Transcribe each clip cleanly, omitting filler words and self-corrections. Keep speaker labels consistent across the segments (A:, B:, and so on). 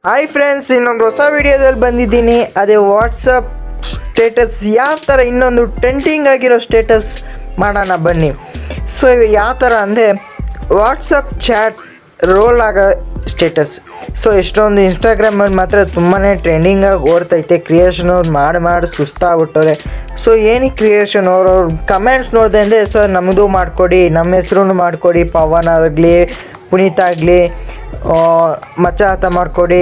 A: Hi friends, ಇನ್ನೊಂದು ಹೊಸ ವಿಡಿಯೋದಲ್ಲಿ ಬಂದಿದ್ದೀನಿ. ಅದೇ ವಾಟ್ಸಪ್ ಸ್ಟೇಟಸ್ ಯಾವ ಥರ ಇನ್ನೊಂದು ಟ್ರೆಂಡಿಂಗ್ ಆಗಿರೋ ಸ್ಟೇಟಸ್ ಮಾಡೋಣ ಬನ್ನಿ. ಸೊ ಯಾವ ಥರ ಅಂದರೆ ವಾಟ್ಸಪ್ ಚಾಟ್ ರೋಲ್ ಆಗೋ ಸ್ಟೇಟಸ್. ಸೊ ಎಷ್ಟೊಂದು ಇನ್ಸ್ಟಾಗ್ರಾಮಲ್ಲಿ ಮಾತ್ರ ತುಂಬಾ ಟ್ರೆಂಡಿಂಗಾಗಿ ಓಡ್ತೈತೆ. ಕ್ರಿಯೇಷನ್ ಅವ್ರು ಮಾಡಿ ಸುಸ್ತಾಗ್ಬಿಟ್ಟವ್ರೆ. ಸೊ ಏನಕ್ಕೆ ಕ್ರಿಯೇಷನ್ ಅವ್ರ ಕಮೆಂಟ್ಸ್ ನೋಡಿದೆ ಅಂದರೆ, ಸರ್ ನಮ್ಮದು ಮಾಡಿಕೊಡಿ, ನಮ್ಮ ಹೆಸ್ರು ಮಾಡಿಕೊಡಿ, ಪವನ್ ಆಗಲಿ, ಪುನೀತ್ ಆಗಲಿ, ಮಚ್ಚ ಆತ ಮಾಡಿಕೊಡಿ,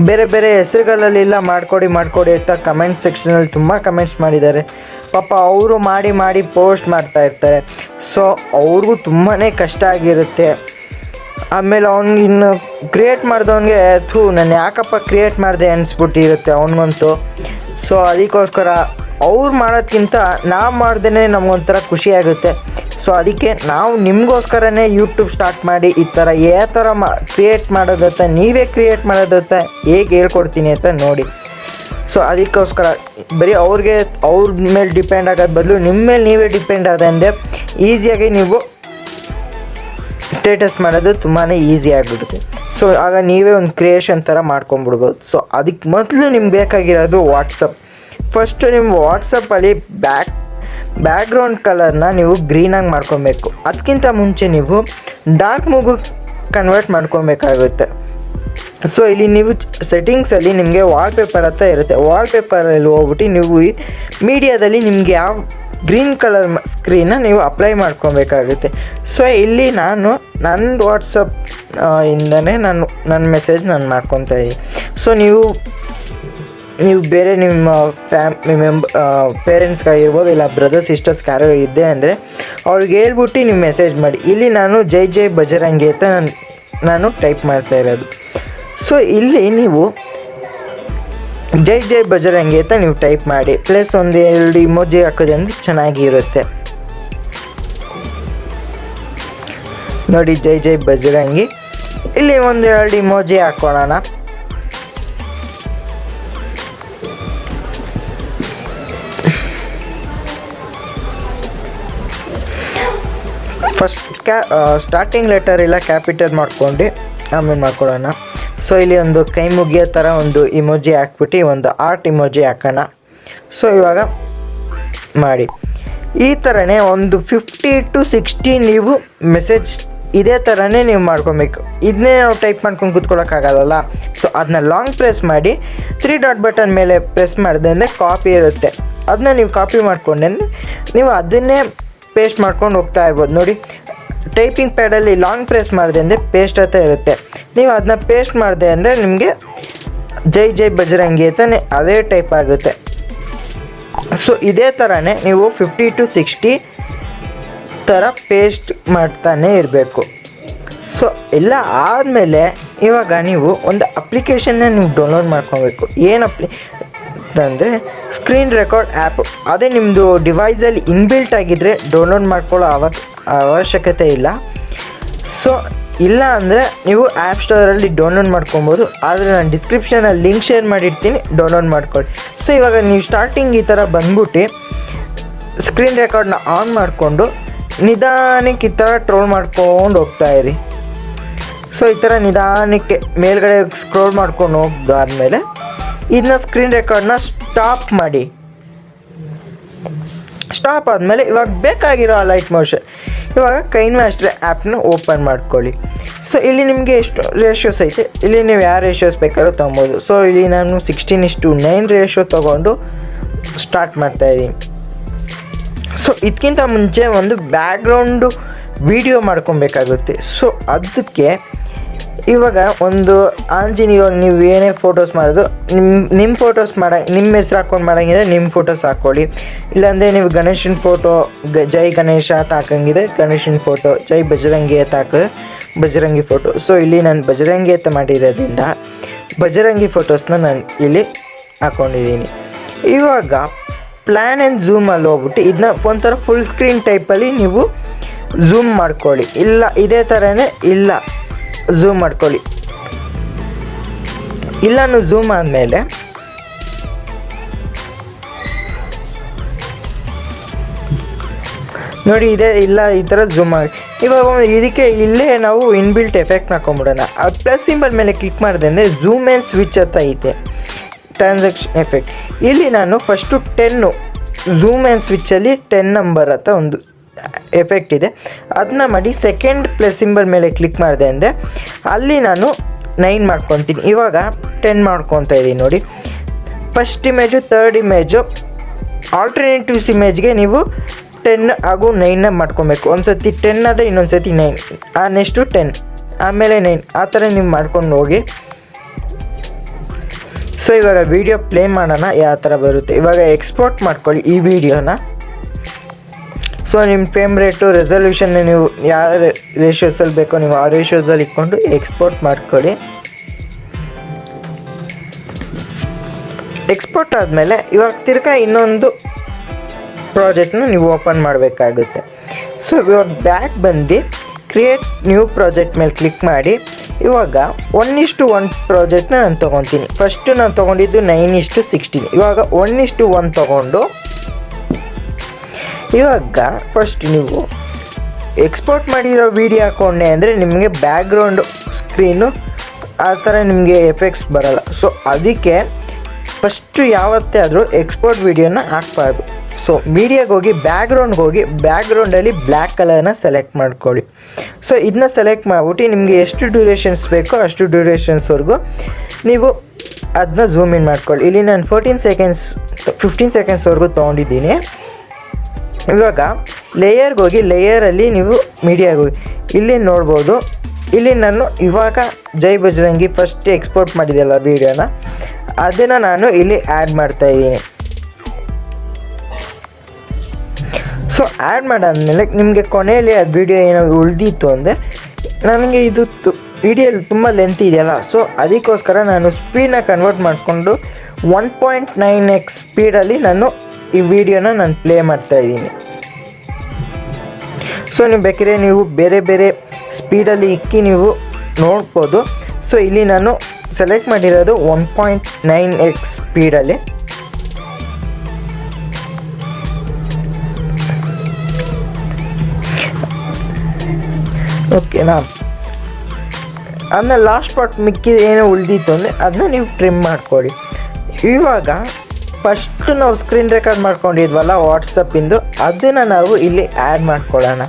A: ಬೇರೆ ಬೇರೆ ಹೆಸರುಗಳಲ್ಲೆಲ್ಲ ಮಾಡಿಕೊಡಿ ಅಂತ ಕಮೆಂಟ್ ಸೆಕ್ಷನಲ್ಲಿ ತುಂಬ ಕಮೆಂಟ್ಸ್ ಮಾಡಿದ್ದಾರೆ. ಪಾಪ ಅವರು ಮಾಡಿ ಪೋಸ್ಟ್ ಮಾಡ್ತಾಯಿರ್ತಾರೆ. ಸೊ ಅವ್ರಿಗೂ ತುಂಬಾ ಕಷ್ಟ ಆಗಿರುತ್ತೆ. ಆಮೇಲೆ ಅವ್ನಿಗೆ ಇನ್ನು ಕ್ರಿಯೇಟ್ ಮಾಡಿದವನಿಗೆ ನಾನು ಯಾಕಪ್ಪ ಕ್ರಿಯೇಟ್ ಮಾಡಿದೆ ಅನಿಸ್ಬಿಟ್ಟಿರುತ್ತೆ ಅವನಿಗಂತೂ. ಸೊ ಅದಕ್ಕೋಸ್ಕರ ಅವ್ರು ಮಾಡೋದ್ಕಿಂತ ನಾವು ಮಾಡ್ದೇ ನಮಗೊಂಥರ ಖುಷಿಯಾಗುತ್ತೆ. ಸೊ ಅದಕ್ಕೆ ನಾವು ನಿಮಗೋಸ್ಕರನೇ ಯೂಟ್ಯೂಬ್ ಸ್ಟಾರ್ಟ್ ಮಾಡಿ ಈ ಥರ ಯಾವ ಥರ ಕ್ರಿಯೇಟ್ ಮಾಡೋದತ್ತ, ನೀವೇ ಕ್ರಿಯೇಟ್ ಮಾಡೋದತ್ತ ಹೇಗೆ ಹೇಳ್ಕೊಡ್ತೀನಿ ಅಂತ ನೋಡಿ. ಸೊ ಅದಕ್ಕೋಸ್ಕರ ಬರೀ ಅವ್ರ ಮೇಲೆ ಡಿಪೆಂಡ್ ಆಗೋದು ಬದಲು ನಿಮ್ಮ ಮೇಲೆ ನೀವೇ ಡಿಪೆಂಡ್ ಆದಂದರೆ ಈಸಿಯಾಗಿ ನೀವು ಸ್ಟೇಟಸ್ ಮಾಡೋದು ತುಂಬಾ ಈಸಿ ಆಗಿಬಿಡುತ್ತೆ. ಸೊ ಆಗ ನೀವೇ ಒಂದು ಕ್ರಿಯೇಷನ್ ಥರ ಮಾಡ್ಕೊಂಬಿಡ್ಬೋದು. ಸೊ ಅದಕ್ಕೆ ಮೊದಲು ನಿಮ್ಗೆ ಬೇಕಾಗಿರೋದು ವಾಟ್ಸಪ್. ಫಸ್ಟು ನಿಮ್ಮ ವಾಟ್ಸಪ್ಪಲ್ಲಿ ಬ್ಯಾಕ್ಗ್ರೌಂಡ್ ಕಲರ್ನ ನೀವು ಗ್ರೀನಾಗಿ ಮಾಡ್ಕೊಬೇಕು. ಅದಕ್ಕಿಂತ ಮುಂಚೆ ನೀವು ಡಾರ್ಕ್ ಮೂಗು ಕನ್ವರ್ಟ್ ಮಾಡ್ಕೊಬೇಕಾಗುತ್ತೆ. ಸೊ ಇಲ್ಲಿ ನೀವು ಸೆಟ್ಟಿಂಗ್ಸಲ್ಲಿ ನಿಮಗೆ ವಾಲ್ಪೇಪರ್ ಅಂತ ಇರುತ್ತೆ. ವಾಲ್ಪೇಪರಲ್ಲಿ ಹೋಗ್ಬಿಟ್ಟು ನೀವು ಮೀಡಿಯಾದಲ್ಲಿ ನಿಮಗೆ ಯಾವ ಗ್ರೀನ್ ಕಲರ್ ಸ್ಕ್ರೀನ್ನ ನೀವು ಅಪ್ಲೈ ಮಾಡ್ಕೊಬೇಕಾಗುತ್ತೆ. ಸೊ ಇಲ್ಲಿ ನಾನು ನನ್ನ ವಾಟ್ಸಪ್ ಇಂದನೇ ನನ್ನ ಮೆಸೇಜ್ ನಾನು ಮಾಡ್ಕೊತಾ ಇದ್ದೀನಿ. ಸೊ ನೀವು ಬೇರೆ ನಿಮ್ಮ ಪೇರೆಂಟ್ಸ್ಗಾಗಿರ್ಬೋದು, ಇಲ್ಲ ಬ್ರದರ್ ಸಿಸ್ಟರ್ಸ್ಗೆ ಯಾರೋ ಇದ್ದೆ ಅಂದರೆ ಅವ್ರಿಗೆ ಹೇಳ್ಬಿಟ್ಟು ನೀವು ಮೆಸೇಜ್ ಮಾಡಿ. ಇಲ್ಲಿ ನಾನು ಜೈ ಬಜರಂಗಿ ಅಂತ ನಾನು ಟೈಪ್ ಮಾಡ್ತಾ ಇರೋದು. ಸೊ ಇಲ್ಲಿ ನೀವು ಜೈ ಬಜರಂಗಿ ಅಂತ ನೀವು ಟೈಪ್ ಮಾಡಿ, ಪ್ಲಸ್ ಒಂದು 2 ಇಮೋಜಿ ಹಾಕೋದು ಅಂದರೆ ಚೆನ್ನಾಗಿರುತ್ತೆ ನೋಡಿ. ಜೈ ಬಜರಂಗಿ. ಇಲ್ಲಿ ಒಂದು 2 ಇಮೋಜಿ ಹಾಕೋಣ. ಫಸ್ಟ್ ಸ್ಟಾರ್ಟಿಂಗ್ ಲೆಟರ್ ಎಲ್ಲ ಕ್ಯಾಪಿಟಲ್ ಮಾಡ್ಕೊಂಡು ಆಮೇಲೆ ಮಾಡ್ಕೊಳ್ಳೋಣ. ಸೊ ಇಲ್ಲಿ ಒಂದು ಕೈ ಮುಗಿಯೋ ಥರ ಒಂದು ಇಮೋಜಿ ಹಾಕ್ಬಿಟ್ಟು ಒಂದು ಆರ್ಟ್ ಇಮೋಜಿ ಹಾಕೋಣ. ಸೊ ಇವಾಗ ಮಾಡಿ ಈ ಥರನೇ ಒಂದು 50 to 60 ನೀವು ಮೆಸೇಜ್ ಇದೇ ಥರನೇ ನೀವು ಮಾಡ್ಕೊಬೇಕು. ಇದನ್ನೇ ನಾವು ಟೈಪ್ ಮಾಡ್ಕೊಂಡು ಕೂತ್ಕೊಳ್ಳೋಕ್ಕಾಗಲ್ಲ. ಸೊ ಅದನ್ನ ಲಾಂಗ್ ಪ್ರೆಸ್ ಮಾಡಿ 3 ಡಾಟ್ ಬಟನ್ ಮೇಲೆ ಪ್ರೆಸ್ ಮಾಡಿದೆ ಅಂದರೆ ಕಾಪಿ ಇರುತ್ತೆ. ಅದನ್ನ ನೀವು ಕಾಪಿ ಮಾಡ್ಕೊಂಡೆ ನೀವು ಅದನ್ನೇ ಪೇಸ್ಟ್ ಮಾಡ್ಕೊಂಡು ಹೋಗ್ತಾ ಇರ್ಬೋದು ನೋಡಿ. ಟೈಪಿಂಗ್ ಪ್ಯಾಡಲ್ಲಿ ಲಾಂಗ್ ಪ್ರೆಸ್ ಮಾಡಿದೆ ಅಂದರೆ ಪೇಸ್ಟ್ ಅಂತ ಇರುತ್ತೆ. ನೀವು ಅದನ್ನ ಪೇಸ್ಟ್ ಮಾಡಿದೆ ಅಂದರೆ ನಿಮಗೆ ಜೈ ಬಜರಂಗಿ ಅಂತ ಅದೇ ಟೈಪ್ ಆಗುತ್ತೆ. ಸೊ ಇದೇ ಥರನೇ ನೀವು 50 to 60 ಥರ ಪೇಸ್ಟ್ ಮಾಡ್ತಾನೆ ಇರಬೇಕು. ಸೊ ಎಲ್ಲ ಆದಮೇಲೆ ಇವಾಗ ನೀವು ಒಂದು ಅಪ್ಲಿಕೇಶನ್ನ ನೀವು ಡೌನ್ಲೋಡ್ ಮಾಡ್ಕೊಬೇಕು. ಏನು ಅಂದರೆ ಸ್ಕ್ರೀನ್ ರೆಕಾರ್ಡ್ ಆ್ಯಪ್. ಅದೇ ನಿಮ್ಮದು ಡಿವೈಸಲ್ಲಿ ಇನ್ಬಿಲ್ಟ್ ಆಗಿದ್ದರೆ ಡೌನ್ಲೋಡ್ ಮಾಡ್ಕೊಳ್ಳೋ ಅವಶ್ಯಕತೆ ಇಲ್ಲ. ಸೊ ಇಲ್ಲ ಅಂದರೆ ನೀವು ಆ್ಯಪ್ ಸ್ಟೋರಲ್ಲಿ ಡೌನ್ಲೋಡ್ ಮಾಡ್ಕೊಬೋದು. ಆದರೆ ನಾನು ಡಿಸ್ಕ್ರಿಪ್ಷನಲ್ಲಿ ಲಿಂಕ್ ಶೇರ್ ಮಾಡಿರ್ತೀನಿ, ಡೌನ್ಲೋಡ್ ಮಾಡ್ಕೊಳ್ಳಿ. ಸೊ ಇವಾಗ ನೀವು ಸ್ಟಾರ್ಟಿಂಗ್ ಈ ಥರ ಬಂದ್ಬಿಟ್ಟು ಸ್ಕ್ರೀನ್ ರೆಕಾರ್ಡ್ನ ಆನ್ ಮಾಡಿಕೊಂಡು ನಿಧಾನಕ್ಕೆ ಈ ಥರ ಟ್ರೋಲ್ ಮಾಡ್ಕೊಂಡು ಹೋಗ್ತಾಯಿರಿ. ಸೊ ಈ ಥರ ನಿಧಾನಕ್ಕೆ ಮೇಲ್ಗಡೆ ಸ್ಕ್ರೋಲ್ ಮಾಡ್ಕೊಂಡು ಹೋಗ್ದಾದ್ಮೇಲೆ ಇದನ್ನ ಸ್ಕ್ರೀನ್ ರೆಕಾರ್ಡ್ನ ಸ್ಟಾಪ್ ಮಾಡಿ. ಸ್ಟಾಪ್ ಆದಮೇಲೆ ಇವಾಗ ಬೇಕಾಗಿರೋ ಲೈಟ್ ಮೋಷನ್ ಇವಾಗ ಕೈನ್ ಮಾಸ್ಟರ್ ಆ್ಯಪ್ನ ಓಪನ್ ಮಾಡ್ಕೊಳ್ಳಿ. ಸೊ ಇಲ್ಲಿ ನಿಮಗೆ ಎಷ್ಟು ರೇಷಿಯೋಸ್ ಐತೆ, ಇಲ್ಲಿ ನೀವು ಯಾವ ರೇಷಿಯೋಸ್ ಬೇಕಾದ್ರೂ ತೊಗೊಬೋದು. ಸೊ ಇಲ್ಲಿ ನಾನು 16:9 ರೇಷಿಯೋ ತೊಗೊಂಡು ಸ್ಟಾರ್ಟ್ ಮಾಡ್ತಾಯಿದ್ದೀನಿ. ಸೊ ಇದಕ್ಕಿಂತ ಮುಂಚೆ ಒಂದು ಬ್ಯಾಕ್ಗ್ರೌಂಡು ವಿಡಿಯೋ ಮಾಡ್ಕೊಬೇಕಾಗುತ್ತೆ. ಸೊ ಅದಕ್ಕೆ ಇವಾಗ ಒಂದು ಇವಾಗ ನೀವು ಏನೇ ಫೋಟೋಸ್ ಮಾಡೋದು, ನಿಮ್ಮ ಫೋಟೋಸ್ ನಿಮ್ಮ ಹೆಸ್ರು ಹಾಕ್ಕೊಂಡು ಮಾಡೋಂಗಿದೆ ನಿಮ್ಮ ಫೋಟೋಸ್ ಹಾಕ್ಕೊಳ್ಳಿ. ಇಲ್ಲಾಂದರೆ ನೀವು ಗಣೇಶನ ಫೋಟೋ ಜೈ ಗಣೇಶ ಅಂತ ಹಾಕೋಂಗಿದೆ ಗಣೇಶನ ಫೋಟೋ, ಜೈ ಬಜರಂಗಿ ಅಂತ ಹಾಕಿದ್ರೆ ಬಜರಂಗಿ ಫೋಟೋ. ಸೊ ಇಲ್ಲಿ ನಾನು ಬಜರಂಗಿ ಅಂತ ಮಾಡಿರೋದ್ರಿಂದ ಬಜರಂಗಿ ಫೋಟೋಸ್ನ ನಾನು ಇಲ್ಲಿ ಹಾಕ್ಕೊಂಡಿದ್ದೀನಿ. ಇವಾಗ ಪ್ಲ್ಯಾನ್ ಆ್ಯಂಡ್ ಝೂಮಲ್ಲಿ ಹೋಗ್ಬಿಟ್ಟು ಇದನ್ನ ಒಂಥರ ಫುಲ್ ಸ್ಕ್ರೀನ್ ಟೈಪಲ್ಲಿ ನೀವು ಝೂಮ್ ಮಾಡ್ಕೊಳ್ಳಿ. ಇಲ್ಲ ಇದೇ ಥರನೇ ಇಲ್ಲ ಝೂಮ್ ಮಾಡ್ಕೊಳ್ಳಿ. ಇಲ್ಲೂ ಝೂಮ್ ಆದಮೇಲೆ ನೋಡಿ ಇದೆ ಇಲ್ಲ ಈ ಥರ ಝೂಮ್ ಆಗಿ. ಇವಾಗ ಇದಕ್ಕೆ ಇಲ್ಲೇ ನಾವು ಇನ್ಬಿಲ್ಟ್ ಎಫೆಕ್ಟ್ ಹಾಕೊಂಬಿಡೋಣ. ಆ ಪ್ಲಸ್ ಸಿಂಬಲ್ ಮೇಲೆ ಕ್ಲಿಕ್ ಮಾಡಿದೆ ಅಂದರೆ ಝೂಮ್ ಆ್ಯಂಡ್ ಸ್ವಿಚ್ ಅಂತ ಐತೆ ಟ್ರಾನ್ಸಾಕ್ಷನ್ ಎಫೆಕ್ಟ್. ಇಲ್ಲಿ ನಾನು ಫಸ್ಟು 10 ಝೂಮ್ ಆ್ಯಂಡ್ ಸ್ವಿಚ್ಚಲ್ಲಿ 10 ನಂಬರ್ ಅಂತ ಒಂದು ಎಫೆಕ್ಟ್ ಇದೆ, ಅದನ್ನ ಮಾಡಿ ಸೆಕೆಂಡ್ ಪ್ಲಸ್ ಸಿಂಬಲ್ ಮೇಲೆ ಕ್ಲಿಕ್ ಮಾಡಿದೆ ಅಂದರೆ ಅಲ್ಲಿ ನಾನು 9 ಮಾಡ್ಕೊತೀನಿ. ಇವಾಗ 10 ಮಾಡ್ಕೊತಾ ಇದ್ದೀನಿ ನೋಡಿ. First image, third image, alternatives ಇಮೇಜ್ಗೆ ನೀವು 10 ಹಾಗೂ 9 ಮಾಡ್ಕೊಬೇಕು. ಒಂದು ಸತಿ 10 ಆದರೆ ಇನ್ನೊಂದು ಸತಿ 9, ನೆಕ್ಸ್ಟು 10 ಆಮೇಲೆ 9, ಆ ಥರ ನೀವು ಮಾಡ್ಕೊಂಡು ಹೋಗಿ. ಸೊ ಇವಾಗ ವಿಡಿಯೋ ಪ್ಲೇ ಮಾಡೋಣ ಯಾವ ಥರ ಬರುತ್ತೆ. ಇವಾಗ ಎಕ್ಸ್ಪೋರ್ಟ್ ಮಾಡ್ಕೊಳ್ಳಿ ಈ ವಿಡಿಯೋನ. ಸೊ ನಿಮ್ಮ ಫ್ರೇಮ್ ರೇಟು, ರೆಸಲ್ಯೂಷನ್ ನೀವು ಯಾವ ರೇಷಿಯೋಸಲ್ಲಿ ಬೇಕೋ ನೀವು ಆ ರೇಷಿಯೋಸಲ್ಲಿ ಇಟ್ಕೊಂಡು ಎಕ್ಸ್ಪೋರ್ಟ್ ಮಾಡ್ಕೊಳ್ಳಿ. ಎಕ್ಸ್ಪೋರ್ಟ್ ಆದಮೇಲೆ ಇವಾಗ ತಿರ್ಗಾ ಇನ್ನೊಂದು ಪ್ರಾಜೆಕ್ಟ್ನ ನೀವು ಓಪನ್ ಮಾಡಬೇಕಾಗುತ್ತೆ. ಸೊ ಇವಾಗ ಬ್ಯಾಕ್ ಬಂದು ಕ್ರಿಯೇಟ್ ನ್ಯೂ ಪ್ರಾಜೆಕ್ಟ್ ಮೇಲೆ ಕ್ಲಿಕ್ ಮಾಡಿ. ಇವಾಗ 1:1 ಪ್ರಾಜೆಕ್ಟ್ನ ನಾನು ತೊಗೊತೀನಿ. ಫಸ್ಟು ನಾನು ತೊಗೊಂಡಿದ್ದು 9:16. ಇವಾಗ 1:1 ತೊಗೊಂಡು ಇವಾಗ ಫಸ್ಟ್ ನೀವು ಎಕ್ಸ್ಪೋರ್ಟ್ ಮಾಡಿರೋ ವೀಡಿಯೋ ಹಾಕೊಂಡೆ ಅಂದರೆ ನಿಮಗೆ ಬ್ಯಾಕ್ಗ್ರೌಂಡು ಸ್ಕ್ರೀನು ಆ ಥರ ನಿಮಗೆ ಎಫೆಕ್ಟ್ಸ್ ಬರೋಲ್ಲ. ಸೊ ಅದಕ್ಕೆ ಫಸ್ಟು ಯಾವತ್ತೇ ಆದರೂ ಎಕ್ಸ್ಪೋರ್ಟ್ ವೀಡಿಯೋನ ಹಾಕ್ಬಾರ್ದು. ಸೊ ಮೀಡಿಯಾಗೆ ಹೋಗಿ ಬ್ಯಾಕ್ಗ್ರೌಂಡ್ಗೆ ಹೋಗಿ ಬ್ಯಾಕ್ಗ್ರೌಂಡಲ್ಲಿ ಬ್ಲ್ಯಾಕ್ ಕಲರ್ನ ಸೆಲೆಕ್ಟ್ ಮಾಡ್ಕೊಳ್ಳಿ. ಸೊ ಇದನ್ನ ಸೆಲೆಕ್ಟ್ ಮಾಡಿಬಿಟ್ಟು ನಿಮಗೆ ಎಷ್ಟು ಡ್ಯೂರೇಷನ್ಸ್ ಬೇಕೋ ಅಷ್ಟು ಡ್ಯೂರೇಷನ್ಸ್ವರೆಗೂ ನೀವು ಅದನ್ನ ಝೂಮ್ ಇನ್ ಮಾಡ್ಕೊಳ್ಳಿ. ಇಲ್ಲಿ ನಾನು 15 ಸೆಕೆಂಡ್ಸ್ವರೆಗೂ ತೊಗೊಂಡಿದ್ದೀನಿ. ಇವಾಗ ಲೇಯರ್ಗೆ ಹೋಗಿ ಲೇಯರಲ್ಲಿ ನೀವು ಮೀಡಿಯಾಗೆ ಹೋಗಿ ಇಲ್ಲಿ ನೋಡ್ಬೋದು. ಇಲ್ಲಿ ನಾನು ಇವಾಗ ಜೈ ಬಜರಂಗಿ ಫಸ್ಟ್ ಎಕ್ಸ್ಪೋರ್ಟ್ ಮಾಡಿದೆಯಲ್ಲ ವೀಡಿಯೋನ, ಅದನ್ನು ನಾನು ಇಲ್ಲಿ ಆ್ಯಡ್ ಮಾಡ್ತಾಯಿದ್ದೀನಿ. ಸೊ ಆ್ಯಡ್ ಮಾಡಾದ್ಮೇಲೆ ನಿಮಗೆ ಕೊನೆಯಲ್ಲಿ ಅದು ವೀಡಿಯೋ ಏನಾದರೂ ಉಳಿದಿತ್ತು ಅಂದರೆ, ನನಗೆ ಇದು ವಿಡಿಯೋ ತುಂಬ ಲೆಂತ್ ಇದೆಯಲ್ಲ, ಸೊ ಅದಕ್ಕೋಸ್ಕರ ನಾನು ಸ್ಪೀಡನ್ನ ಕನ್ವರ್ಟ್ ಮಾಡಿಕೊಂಡು 1.9x ಸ್ಪೀಡಲ್ಲಿ ನಾನು ಈ ವಿಡಿಯೋನ ನಾನು ಪ್ಲೇ ಮಾಡ್ತಾಯಿದ್ದೀನಿ. ಸೊ ನೀವು ಬೇಕಾದ್ರೆ ನೀವು ಬೇರೆ ಬೇರೆ ಸ್ಪೀಡಲ್ಲಿ ಇಕ್ಕಿ ನೀವು ನೋಡ್ಬೋದು. ಸೊ ಇಲ್ಲಿ ನಾನು ಸೆಲೆಕ್ಟ್ ಮಾಡಿರೋದು 1.9x ಸ್ಪೀಡಲ್ಲಿ. ಓಕೆನಾ? ಅದನ್ನ ಲಾಸ್ಟ್ ಪಾರ್ಟ್ ಮಿಕ್ಕಿದ ಏನೋ ಉಳಿದಿತ್ತು ಅಂದರೆ ಅದನ್ನ ನೀವು ಟ್ರಿಮ್ ಮಾಡ್ಕೊಳ್ಳಿ. ಇವಾಗ ಫಸ್ಟ್ ನಾವು ಸ್ಕ್ರೀನ್ ರೆಕಾರ್ಡ್ ಮಾಡ್ಕೊಂಡಿದ್ವಲ್ಲ ವಾಟ್ಸಪ್ಪಿಂದು, ಅದನ್ನು ನಾವು ಇಲ್ಲಿ ಆ್ಯಡ್ ಮಾಡ್ಕೊಳ್ಳೋಣ.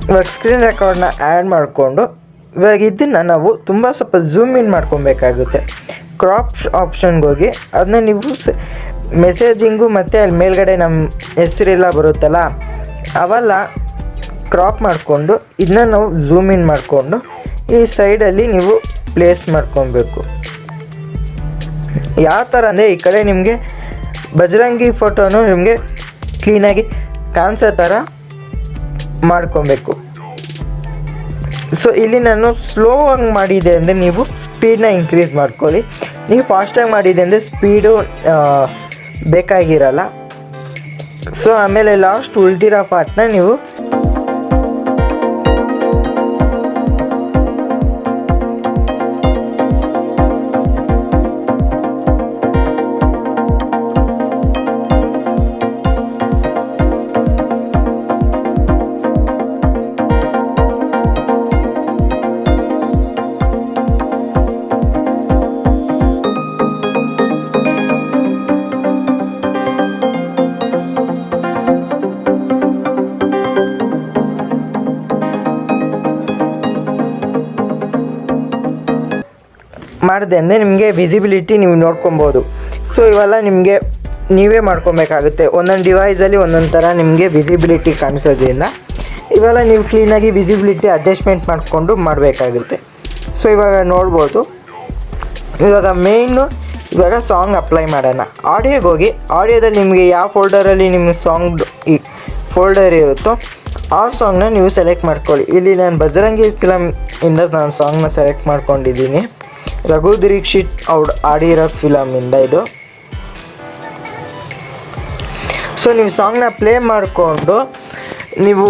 A: ಇವಾಗ ಸ್ಕ್ರೀನ್ ರೆಕಾರ್ಡ್ನ ಆ್ಯಡ್ ಮಾಡಿಕೊಂಡು ಇವಾಗ ಇದನ್ನು ನಾವು ತುಂಬ ಸ್ವಲ್ಪ ಝೂಮ್ ಇನ್ ಮಾಡ್ಕೊಬೇಕಾಗುತ್ತೆ. ಕ್ರಾಪ್ ಆಪ್ಷನ್ಗೆ ಹೋಗಿ ಅದನ್ನ ನೀವು ಮೆಸೇಜಿಂಗು ಮತ್ತು ಅಲ್ಲಿ ಮೇಲ್ಗಡೆ ನಮ್ಮ ಹೆಸರೆಲ್ಲ ಬರುತ್ತಲ್ಲ ಅವೆಲ್ಲ ಕ್ರಾಪ್ ಮಾಡಿಕೊಂಡು ಇದನ್ನ ನಾವು ಝೂಮ್ ಇನ್ ಮಾಡಿಕೊಂಡು ಈ ಸೈಡಲ್ಲಿ ನೀವು ಪ್ಲೇಸ್ ಮಾಡ್ಕೊಬೇಕು. ಯಾವ ಥರ ಅಂದರೆ ಈ ಕಡೆ ನಿಮಗೆ ಬಜರಂಗಿ ಫೋಟೋನು ನಿಮಗೆ ಕ್ಲೀನಾಗಿ ಕಾಣಿಸೋ ಥರ ಮಾಡ್ಕೊಬೇಕು. ಸೊ ಇಲ್ಲಿ ನಾನು ಸ್ಲೋ ಆಗಿ ಮಾಡಿದೆ ಅಂದರೆ ನೀವು ಸ್ಪೀಡನ್ನ ಇನ್ಕ್ರೀಸ್ ಮಾಡ್ಕೊಳ್ಳಿ. ನೀವು ಫಾಸ್ಟಾಗಿ ಮಾಡಿದೆ ಅಂದರೆ ಸ್ಪೀಡು ಬೇಕಾಗಿರಲ್ಲ. ಸೊ ಆಮೇಲೆ ಲಾಸ್ಟ್ ಉಳಿದಿರೋ ಪಾರ್ಟ್ನ ನೀವು ಮಾಡಿದೆ ಅಂದರೆ ನಿಮಗೆ ವಿಸಿಬಿಲಿಟಿ ನೀವು ನೋಡ್ಕೊಬೋದು. ಸೊ ಇವೆಲ್ಲ ನಿಮಗೆ ನೀವೇ ಮಾಡ್ಕೊಬೇಕಾಗುತ್ತೆ. ಒಂದೊಂದು ಡಿವೈಸಲ್ಲಿ ಒಂದೊಂದು ಥರ ನಿಮಗೆ ವಿಸಿಬಿಲಿಟಿ ಕಾಣಿಸೋದ್ರಿಂದ ಇವೆಲ್ಲ ನೀವು ಕ್ಲೀನಾಗಿ ವಿಸಿಬಿಲಿಟಿ ಅಡ್ಜಸ್ಟ್ಮೆಂಟ್ ಮಾಡಿಕೊಂಡು ಮಾಡಬೇಕಾಗುತ್ತೆ. ಸೊ ಇವಾಗ ನೋಡ್ಬೋದು. ಇವಾಗ ಮೇಯ್ನು ಇವಾಗ ಸಾಂಗ್ ಅಪ್ಲೈ ಮಾಡೋಣ. ಆಡಿಯೋಗೆ ಹೋಗಿ ಆಡಿಯೋದಲ್ಲಿ ನಿಮಗೆ ಯಾವ ಫೋಲ್ಡರಲ್ಲಿ ನಿಮ್ಮ ಸಾಂಗ್ ಈ ಫೋಲ್ಡರ್ ಇರುತ್ತೋ ಆ ಸಾಂಗ್ನ ನೀವು ಸೆಲೆಕ್ಟ್ ಮಾಡ್ಕೊಳ್ಳಿ. ಇಲ್ಲಿ ನಾನು ಬಜರಂಗಿ ಫಿಲಮ್ ಇಂದ ನಾನು ಸಾಂಗ್ನ ಸೆಲೆಕ್ಟ್ ಮಾಡ್ಕೊಂಡಿದ್ದೀನಿ. ರಘು ದೀಕ್ಷಿತ್ ಅವ್ರು ಆಡಿರೋ ಫಿಲಮಿಂದ ಇದು. ಸೊ ನೀವು ಸಾಂಗ್ನ ಪ್ಲೇ ಮಾಡಿಕೊಂಡು ನೀವು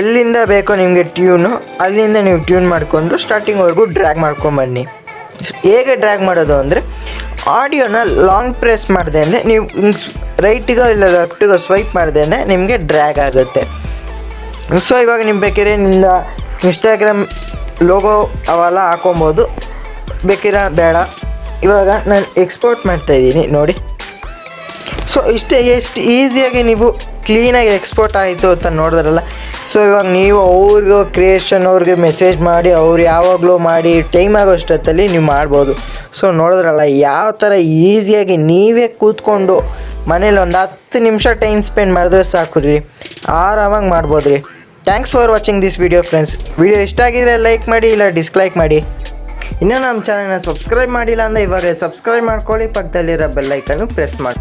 A: ಎಲ್ಲಿಂದ ಬೇಕೋ ನಿಮಗೆ ಟ್ಯೂನು ಅಲ್ಲಿಂದ ನೀವು ಟ್ಯೂನ್ ಮಾಡಿಕೊಂಡು ಸ್ಟಾರ್ಟಿಂಗ್ವರೆಗೂ ಡ್ರ್ಯಾಗ್ ಮಾಡ್ಕೊಂಬನ್ನಿ. ಹೇಗೆ ಡ್ರ್ಯಾಗ್ ಮಾಡೋದು ಅಂದರೆ ಆಡಿಯೋನ ಲಾಂಗ್ ಪ್ರೆಸ್ ಮಾಡಿದೆ ಅಂದರೆ ನೀವು ರೈಟಿಗೋ ಇಲ್ಲ ಲೆಫ್ಟಿಗೋ ಸ್ವೈಪ್ ಮಾಡಿದೆ ಅಂದರೆ ನಿಮಗೆ ಡ್ರ್ಯಾಗ್ ಆಗುತ್ತೆ. ಸೊ ಇವಾಗ ನೀವು ಬೇಕಿದ್ರೆ ನಿಮ್ದು ಇನ್ಸ್ಟಾಗ್ರಾಮ್ ಲೋಗೋ ಅವೆಲ್ಲ ಹಾಕೊಬೋದು, ಬೇಕಿರ ಬೇಡ. ಇವಾಗ ನಾನು ಎಕ್ಸ್ಪೋರ್ಟ್ ಮಾಡ್ತಾಯಿದ್ದೀನಿ ನೋಡಿ. ಸೊ ಇಷ್ಟೇ, ಎಷ್ಟು ಈಸಿಯಾಗಿ ನೀವು ಕ್ಲೀನಾಗಿ ಎಕ್ಸ್ಪೋರ್ಟ್ ಆಯಿತು ಅಂತ ನೋಡಿದ್ರಲ್ಲ. ಸೊ ಇವಾಗ ನೀವು ಅವ್ರಿಗೂ ಕ್ರಿಯೇಷನ್ ಅವ್ರಿಗೆ ಮೆಸೇಜ್ ಮಾಡಿ ಅವ್ರು ಯಾವಾಗಲೂ ಮಾಡಿ ಟೈಮ್ ಆಗೋಷ್ಟೊತ್ತಲ್ಲಿ ನೀವು ಮಾಡ್ಬೋದು. ಸೊ ನೋಡಿದ್ರಲ್ಲ ಯಾವ ಥರ ಈಸಿಯಾಗಿ ನೀವೇ ಕೂತ್ಕೊಂಡು ಮನೇಲಿ ಒಂದು 10 ನಿಮಿಷ ಟೈಮ್ ಸ್ಪೆಂಡ್ ಮಾಡಿದ್ರೆ ಸಾಕು ರೀ, ಆರಾಮಾಗಿ ಮಾಡ್ಬೋದು ರೀ. Thanks for watching this video friends. Video ಇಷ್ಟ ಆಗಿದ್ರೆ ಲೈಕ್ ಮಾಡಿ, ಇಲ್ಲ ಡಿಸ್ಲೈಕ್ ಮಾಡಿ. ಇನ್ನೂ ನಮ್ಮ ಚಾನಲ್ನ ಸಬ್ಸ್ಕ್ರೈಬ್ ಮಾಡಿಲ್ಲ ಅಂದರೆ ಇವಾಗ ಸಬ್ಸ್ಕ್ರೈಬ್ ಮಾಡ್ಕೊಳ್ಳಿ, ಪಕ್ಕದಲ್ಲಿರೋ ಬೆಲ್ ಐಕನ್ನು ಪ್ರೆಸ್ ಮಾಡಿ.